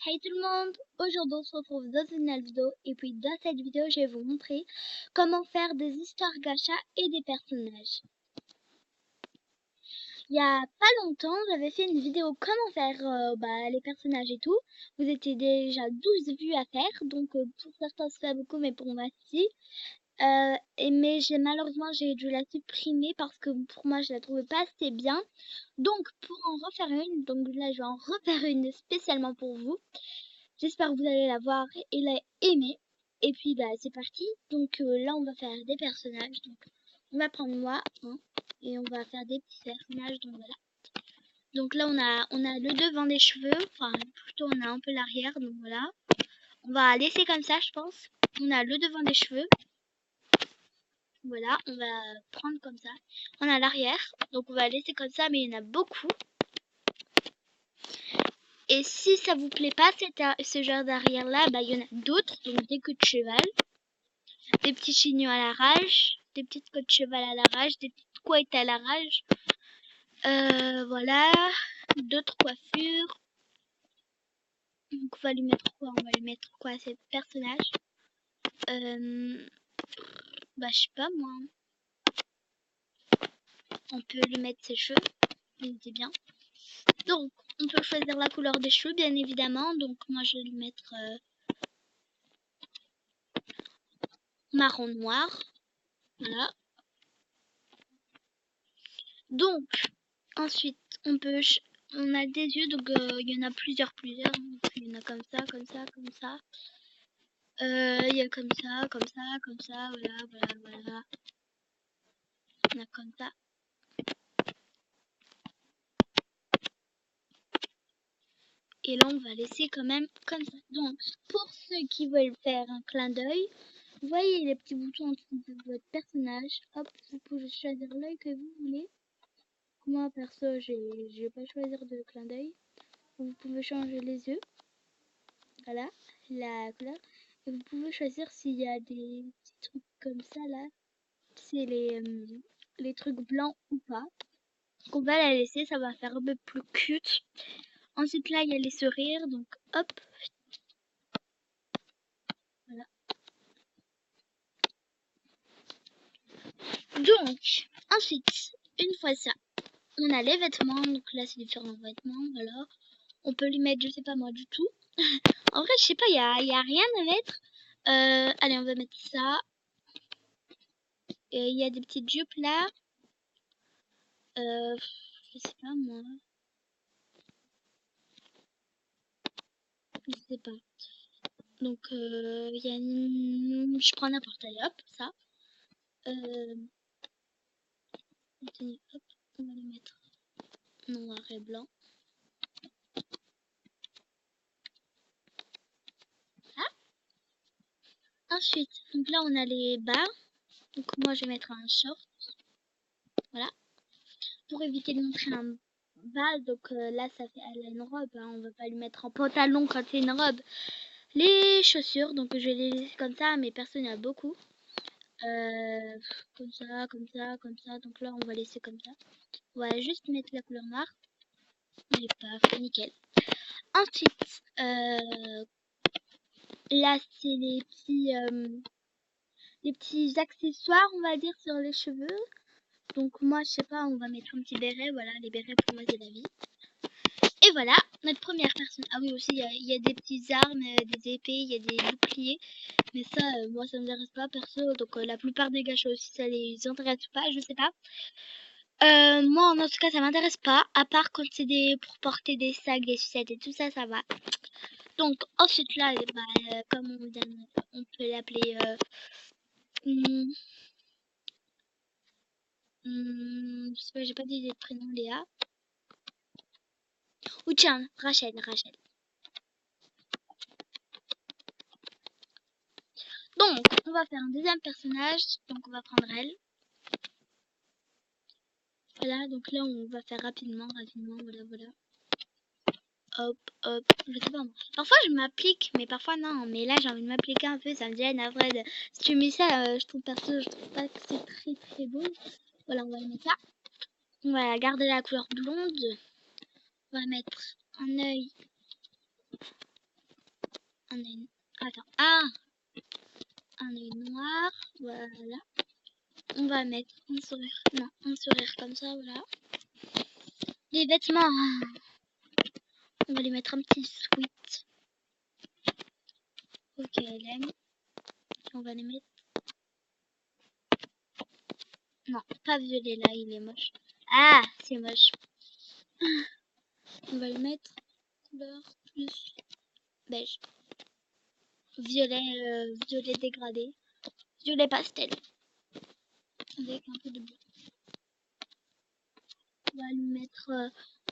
Hey tout le monde, aujourd'hui on se retrouve dans une nouvelle vidéo et puis dans cette vidéo je vais vous montrer comment faire des histoires gacha et des personnages. Il y a pas longtemps j'avais fait une vidéo comment faire les personnages et tout. Vous étiez déjà 12 vues à faire donc pour certains ça fait beaucoup mais pour moi si. Mais malheureusement j'ai dû la supprimer parce que pour moi je la trouvais pas assez bien. Donc pour en refaire une, donc là je vais en refaire une spécialement pour vous. J'espère que vous allez la voir et la aimer. Et puis bah c'est parti. Donc là on va faire des personnages. Donc on va prendre moi hein, et on va faire des petits personnages. Donc voilà. Donc là on a le devant des cheveux. Enfin plutôt on a un peu l'arrière. Donc voilà. On va laisser comme ça je pense. On a le devant des cheveux. Voilà, on va prendre comme ça. On a l'arrière. Donc on va laisser comme ça mais il y en a beaucoup. Et si ça vous plaît pas ce genre d'arrière là, bah il y en a d'autres. Donc des queues de cheval. Des petits chignons à la rage, des petites queues de cheval à la rage, des petites couettes à la rage. Voilà, d'autres coiffures. Donc on va lui mettre quoi? On va lui mettre quoi à ce personnage? Bah je sais pas moi. On peut lui mettre ses cheveux, il dit bien. Donc on peut choisir la couleur des cheveux bien évidemment. Donc moi je vais lui mettre marron noir. Voilà. Donc ensuite on a des yeux, donc il y en a plusieurs. Donc, il y en a comme ça, comme ça, comme ça. Il y a comme ça, voilà. On a comme ça. Et là, on va laisser quand même comme ça. Donc, pour ceux qui veulent faire un clin d'œil, vous voyez les petits boutons en dessous de votre personnage. Hop, vous pouvez choisir l'œil que vous voulez. Moi, perso, je vais pas choisir de clin d'œil. Vous pouvez changer les yeux. Voilà, la couleur. Et vous pouvez choisir s'il y a des petits trucs comme ça, là. C'est les trucs blancs ou pas. Donc on va la laisser, ça va faire un peu plus cute. Ensuite là il y a les sourires, donc hop. Voilà. Donc ensuite, une fois ça, on a les vêtements, donc là c'est différents vêtements, voilà. On peut lui mettre, je sais pas moi du tout. En vrai je sais pas, y a rien à mettre. Allez on va mettre ça. Et il y a des petites jupes là. Je sais pas moi. Je sais pas. Donc il y a une... Je prends n'importe quoi, hop, ça. Hop, on va le mettre noir et blanc. Ah. Ensuite, donc là on a les bas. Donc moi je vais mettre un short. Voilà. Pour éviter de montrer un bas, donc là ça fait elle a une robe. Hein. On va pas lui mettre en pantalon quand c'est une robe. Les chaussures, donc je vais les laisser comme ça, mais personne n'a beaucoup. Comme ça, comme ça, comme ça. Donc là on va laisser comme ça. On va juste mettre la couleur noire. Et paf, nickel. Ensuite, là c'est les petits accessoires, on va dire, sur les cheveux. Donc moi, je sais pas, on va mettre un petit béret. Voilà, les bérets pour moi c'est la vie. Et voilà, notre première personne. Ah oui, aussi, il y a des petites armes, des épées, il y a des boucliers. Mais ça, moi, ça m'intéresse pas, perso. Donc la plupart des gars aussi, ça les intéresse pas, je sais pas. Moi, en tout cas, ça m'intéresse pas. À part quand c'est pour porter des sacs, des sucettes et tout ça, ça va. Donc ensuite là, comme on peut l'appeler... je sais pas, j'ai pas dit de prénom Léa. Ou tiens, Rachel. Donc, on va faire un deuxième personnage. Donc, on va prendre elle. Voilà, donc là, on va faire rapidement. Voilà. Hop. Je sais pas moi. Parfois, je m'applique, mais parfois, non. Mais là, j'ai envie de m'appliquer un peu. Ça me gêne, à vrai. Si tu mets ça, je trouve perso, je trouve pas que c'est très beau. Voilà, on va le mettre ça. On va garder la couleur blonde. On va mettre un œil un œil... Attends. Ah, un œil noir. Voilà. On va mettre un sourire. Non, un sourire comme ça, voilà. Les vêtements. On va lui mettre un petit sweat. Ok, elle aime. On va les mettre. Non, pas violet là, il est moche. Ah, c'est moche. On va le mettre couleur plus beige. Violet, violet dégradé. Violet pastel. Avec un peu de bleu. On va lui mettre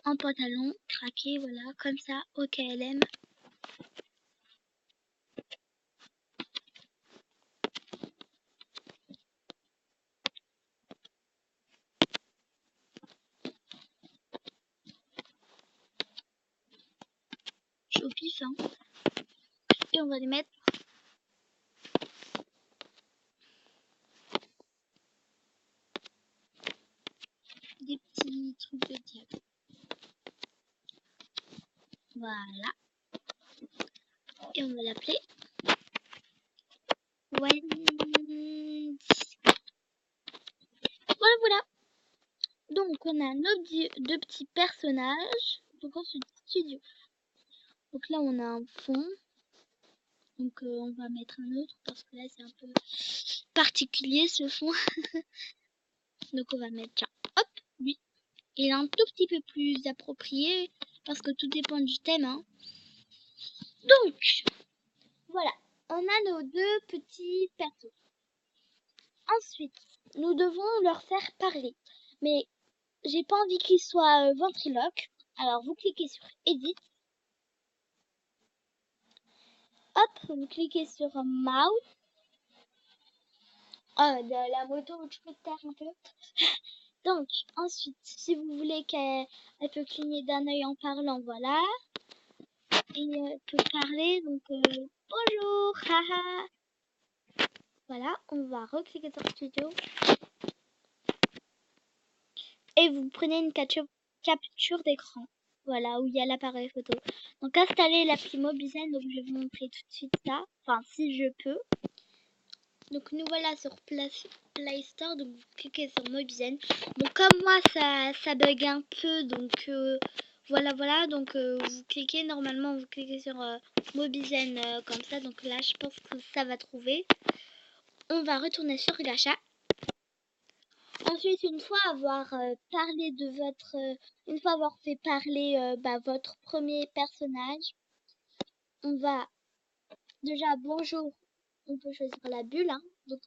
un pantalon craqué, voilà, comme ça, au KLM. Je suis au pif, hein. Et on va lui mettre des petits trucs de diable. Voilà. Et on va l'appeler Wendy. Voilà, voilà. Donc, on a nos deux petits personnages. Donc, ensuite, studio. Donc là, on a un fond. Donc, on va mettre un autre parce que là, c'est un peu particulier ce fond. Donc, on va mettre ça. Hop, lui. Il est un tout petit peu plus approprié parce que tout dépend du thème. Hein. Donc, voilà. On a nos deux petits persos. Ensuite, nous devons leur faire parler. Mais j'ai pas envie qu'ils soient ventriloques. Alors, vous cliquez sur Edit. Hop, vous cliquez sur Mouse. Oh, de la moto, tu peux te taire un peu. Donc, ensuite, si vous voulez qu'elle peut cligner d'un œil en parlant, voilà. Et elle peut parler, donc bonjour, haha. Voilà, on va recliquer sur Studio. Et vous prenez une capture d'écran. Voilà, où il y a l'appareil photo. Donc, installez l'appli Mobizen. Donc, je vais vous montrer tout de suite ça. Enfin, si je peux. Donc, nous voilà sur Play Store. Donc, vous cliquez sur Mobizen. Donc, comme moi, ça bug un peu. Donc, voilà. Donc, vous cliquez. Normalement, vous cliquez sur Mobizen comme ça. Donc, là, je pense que ça va trouver. On va retourner sur Gacha. Ensuite, une fois avoir parlé de votre, une fois avoir fait parler votre premier personnage, on va déjà bonjour. On peut choisir la bulle, hein. Donc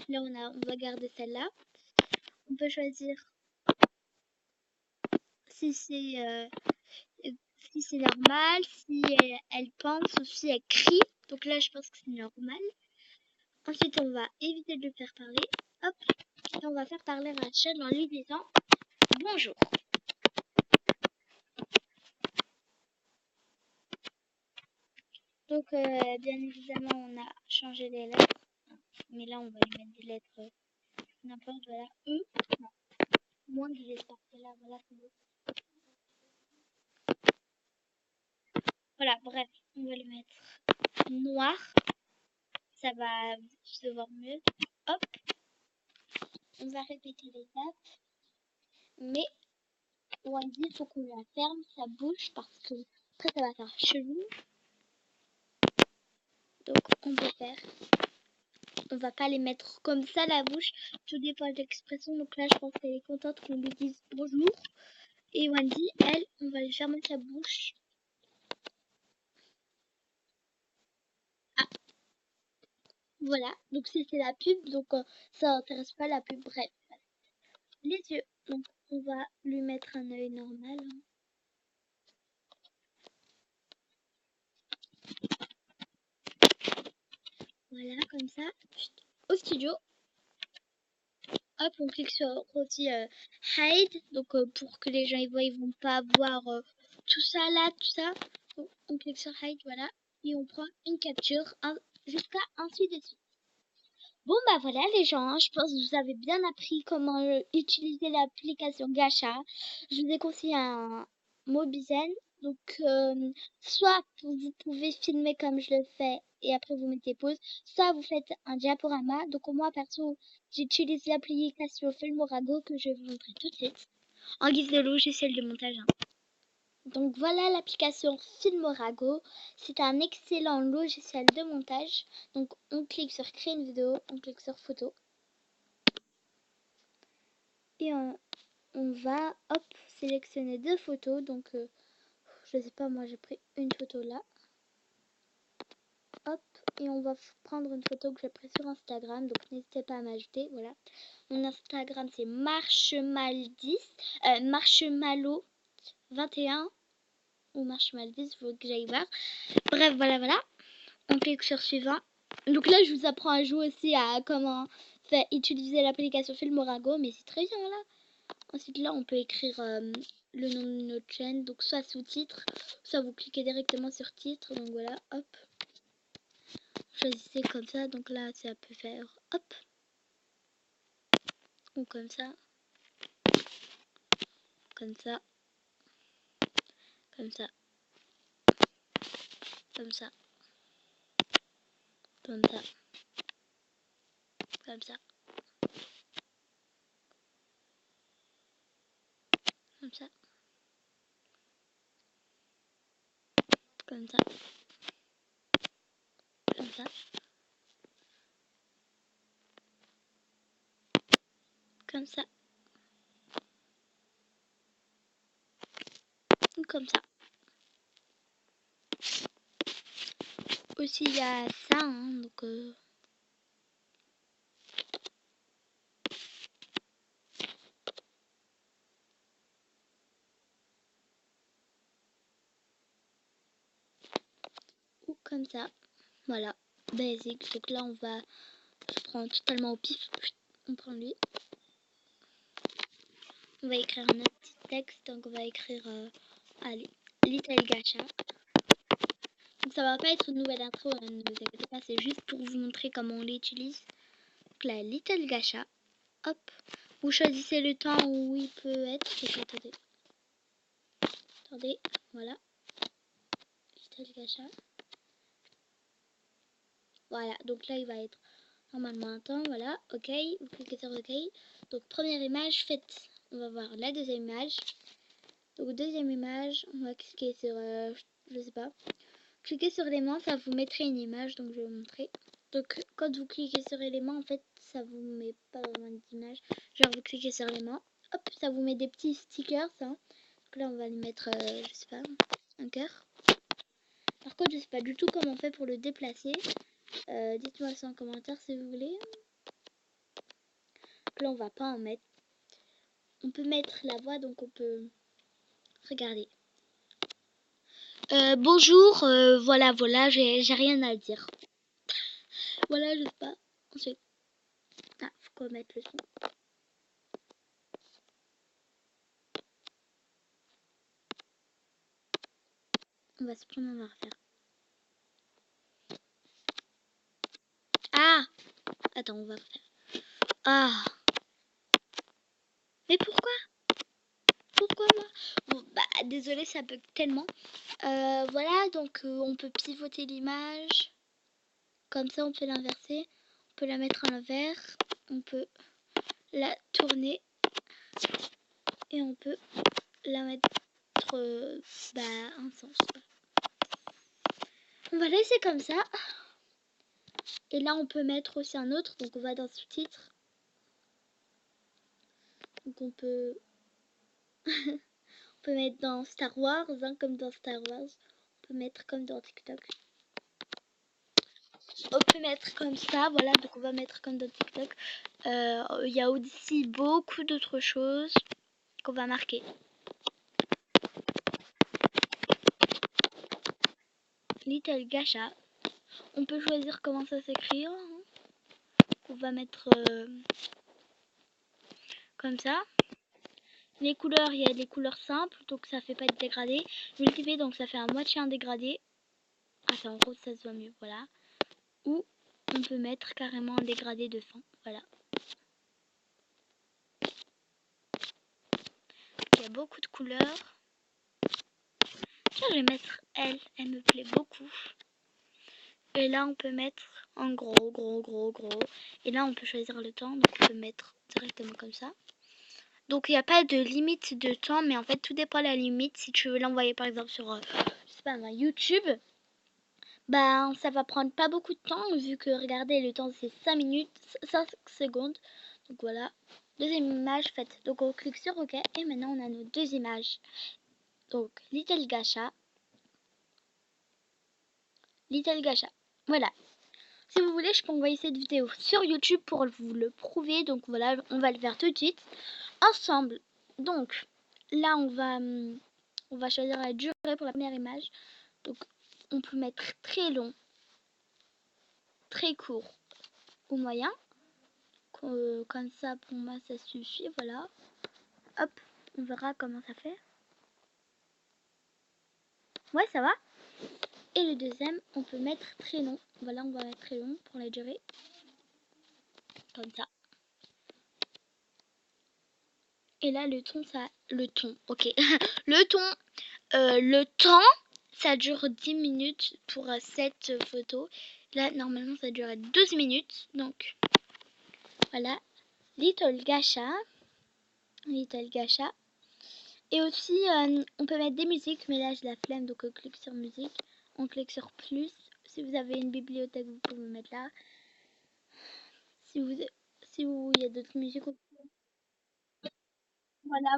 là on va garder celle-là. On peut choisir si c'est normal, si elle pense ou si elle crie. Donc là je pense que c'est normal. Ensuite on va éviter de le faire parler. Hop, et on va faire parler Rachel en lui disant bonjour. Donc, bien évidemment, on a changé les lettres. Mais là, on va lui mettre des lettres n'importe, voilà. E, non, moins que j'espère que là, voilà, c'est beau. Voilà, bref, on va lui mettre noir. Ça va se voir mieux. Hop, on va répéter l'étape. Mais, Wendy, il faut qu'on la ferme sa bouche parce que après, ça va faire chelou. Donc, on peut faire. On va pas les mettre comme ça la bouche. Tout dépend de l'expression. Donc là, je pense qu'elle est contente qu'on lui dise bonjour. Et Wendy, elle, on va lui fermer sa bouche. Ah, voilà. Donc c'était la pub. Donc ça n'intéresse pas la pub. Bref. Les yeux. Donc on va lui mettre un œil normal. Hein. Voilà, comme ça. Au studio. Hop, on clique sur aussi hide. Donc pour que les gens y voient, ils vont pas voir tout ça là, tout ça. Donc, on clique sur hide, voilà. Et on prend une capture jusqu'à ainsi de suite. Bon bah voilà les gens, hein, je pense que vous avez bien appris comment utiliser l'application Gacha. Je vous ai conseillé un Mobizen. Donc, soit vous pouvez filmer comme je le fais et après vous mettez pause, soit vous faites un diaporama. Donc, moi, perso, j'utilise l'application Filmorago que je vais vous montrer tout de suite en guise de logiciel de montage, hein. Donc, voilà l'application Filmorago. C'est un excellent logiciel de montage. Donc, on clique sur créer une vidéo, on clique sur photo et on va, hop, sélectionner deux photos. Donc, je sais pas, moi j'ai pris une photo là. Hop, et on va prendre une photo que j'ai prise sur Instagram, donc n'hésitez pas à m'ajouter, voilà. Mon Instagram c'est marshmallow21 ou marshmallow10, faut que j'aille voir. Bref, voilà. On clique sur suivant. Donc là, je vous apprends à jouer aussi à comment faire utiliser l'application Filmorago, mais c'est très bien, voilà. Ensuite, là, on peut écrire le nom de notre chaîne, donc soit sous-titres, soit vous cliquez directement sur titre, donc voilà, hop. Choisissez comme ça, donc là ça peut faire hop ou comme ça, comme ça, comme ça, comme ça, comme ça, comme ça, comme ça, comme ça, comme ça, comme ça, ou comme ça. Aussi il y a ça, hein, donc ou comme ça. Voilà, basic. Donc là je prends totalement au pif. On prend lui. On va écrire un autre petit texte. Donc on va écrire allez, Little Gacha. Donc ça va pas être une nouvelle intro, hein, ne vous inquiétez pas, c'est juste pour vous montrer comment on l'utilise. Donc la Little Gacha. Hop. Vous choisissez le temps où il peut être. Donc, attendez. Voilà. Little Gacha. Voilà. Donc là, il va être normalement un temps. Voilà. OK. Vous cliquez sur OK. Donc première image faite. On va voir la deuxième image. Donc deuxième image. On va cliquer sur... je sais pas. Cliquez sur l'élément. Ça vous mettrait une image. Donc je vais vous montrer. Donc quand vous cliquez sur élément, en fait, ça vous met pas vraiment d'image. Genre vous cliquez sur l'élément. Hop. Ça vous met des petits stickers. Hein. Donc là, on va lui mettre, je sais pas, un cœur. Par contre, je sais pas du tout comment on fait pour le déplacer. Dites-moi ça en commentaire si vous voulez. Là, on va pas en mettre. On peut mettre la voix, donc on peut regarder. Bonjour, voilà, j'ai rien à dire. Voilà, je sais pas. Ensuite, faut quoi mettre le son. On va se prendre, on va refaire. Ah, attends, on va refaire. Ah, mais pourquoi moi? Bon, bah, désolé, ça bug tellement. Voilà, donc on peut pivoter l'image. Comme ça, on peut l'inverser. On peut la mettre à l'envers. On peut la tourner. Et on peut la mettre un sens. On va laisser comme ça. Et là, on peut mettre aussi un autre. Donc, on va dans sous-titres. Donc, on peut... on peut mettre dans Star Wars, hein, comme dans Star Wars. On peut mettre comme dans TikTok. On peut mettre comme ça, voilà, donc on va mettre comme dans TikTok. Il y a aussi beaucoup d'autres choses qu'on va marquer. Little Gacha. On peut choisir comment ça s'écrit. Hein. On va mettre comme ça. Les couleurs, il y a des couleurs simples, donc ça fait pas de dégradé. Multiplié, donc ça fait à moitié un dégradé. Ah, c'est en rose, ça se voit mieux, voilà. Ou on peut mettre carrément un dégradé de fond, voilà. Il y a beaucoup de couleurs. je vais mettre elle. Elle me plaît beaucoup. Et là, on peut mettre en gros, gros. Et là, on peut choisir le temps. Donc, on peut mettre directement comme ça. Donc, il n'y a pas de limite de temps. Mais en fait, tout dépend de la limite. Si tu veux l'envoyer, par exemple, sur, je sais pas, YouTube, ben, ça va prendre pas beaucoup de temps. Vu que, regardez, le temps, c'est 5 minutes, 5 secondes. Donc, voilà. Deuxième image faite. Donc, on clique sur OK. Et maintenant, on a nos deux images. Donc, Little Gacha. Voilà. Si vous voulez, je peux envoyer cette vidéo sur YouTube pour vous le prouver. Donc voilà, on va le faire tout de suite ensemble. Donc là, on va choisir la durée pour la première image. Donc on peut mettre très long, très court ou moyen. Comme ça, pour moi, ça suffit. Voilà. Hop, on verra comment ça fait. Ouais, ça va. Et le deuxième, on peut mettre très long. Voilà, on va mettre très long pour la durée. Comme ça. Et là, le ton, ok. Le temps, ça dure 10 minutes pour cette photo. Là, normalement, ça durait 12 minutes. Donc, voilà. Little Gacha. Et aussi, on peut mettre des musiques, mais là, j'ai la flemme, donc on clique sur musique. On clique sur plus. Si vous avez une bibliothèque, vous pouvez mettre là. Si vous, il y a d'autres musiques. Voilà.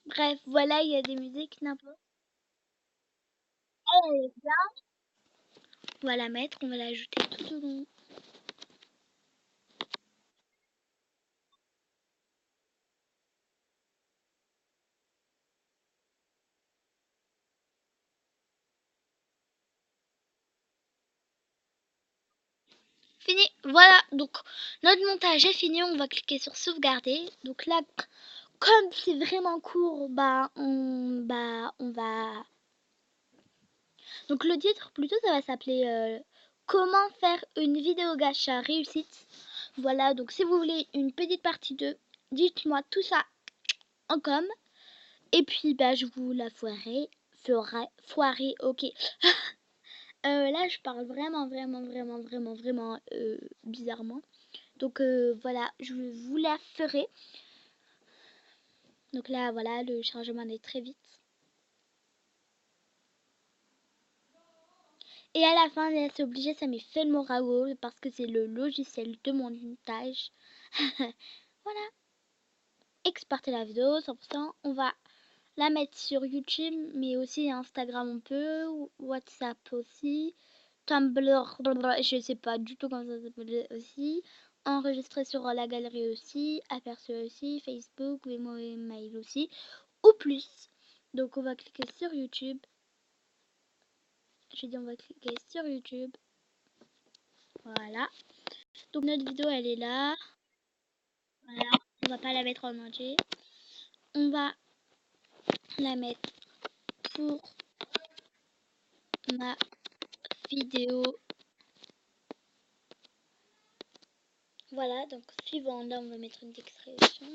Bref, voilà, il y a des musiques, n'importe. On va la mettre, on va l'ajouter tout au long. Fini, voilà, donc notre montage est fini, on va cliquer sur sauvegarder. Donc là, comme c'est vraiment court, on va... Donc le titre, plutôt, ça va s'appeler Comment faire une vidéo gacha réussite. Voilà, donc si vous voulez une petite partie 2, dites-moi tout ça en com. Et puis, bah, je vous la foirer, ok. Là, je parle vraiment bizarrement. Donc voilà, je vous la ferai. Donc là, voilà, le chargement est très vite. Et à la fin, c'est obligé, ça met Filmora parce que c'est le logiciel de montage. Voilà. Exporter la vidéo, 100%. On va la mettre sur YouTube, mais aussi Instagram on peut, WhatsApp aussi, Tumblr, je sais pas du tout comment ça s'appelle aussi. Enregistrer sur la galerie aussi, aperçu aussi, Facebook, Vimo et mail aussi, ou plus. Donc on va cliquer sur YouTube. J'ai dit on va cliquer sur YouTube. Voilà. Donc notre vidéo elle est là. Voilà. On va pas la mettre en entier. On va la mettre pour ma vidéo. Voilà, donc suivant, là on va mettre une description.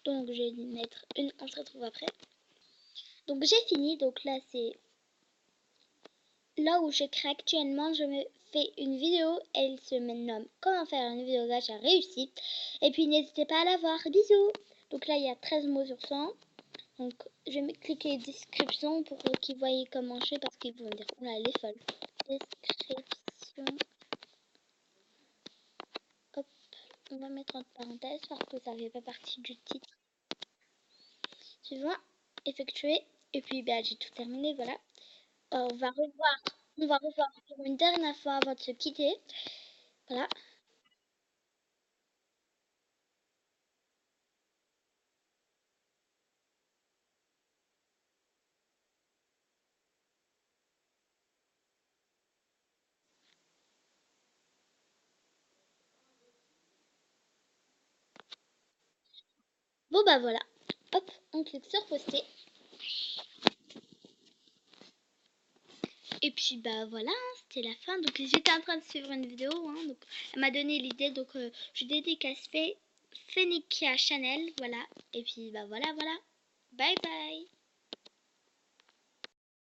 Donc je vais mettre une, on se retrouve après. Donc j'ai fini, donc là c'est là où je crée actuellement, je me fais une vidéo, elle se nomme comment faire une vidéo gacha réussite. Et puis n'hésitez pas à la voir, bisous. Donc là il y a 13 mots sur 100. Donc je vais cliquer description pour qu'ils voient comment je fais parce qu'ils vont me dire, oula elle est folle. Description, hop, on va mettre entre parenthèses parce que ça fait pas partie du titre. Suivant, effectuer, et puis bah, j'ai tout terminé, voilà. On va revoir pour une dernière fois avant de se quitter. Voilà. Bon bah voilà. Hop, on clique sur poster. Et puis bah voilà, hein, c'était la fin. Donc j'étais en train de suivre une vidéo, hein, donc elle m'a donné l'idée, donc je dédicace Fenikia Chanel, voilà. Et puis bah voilà, voilà. Bye bye.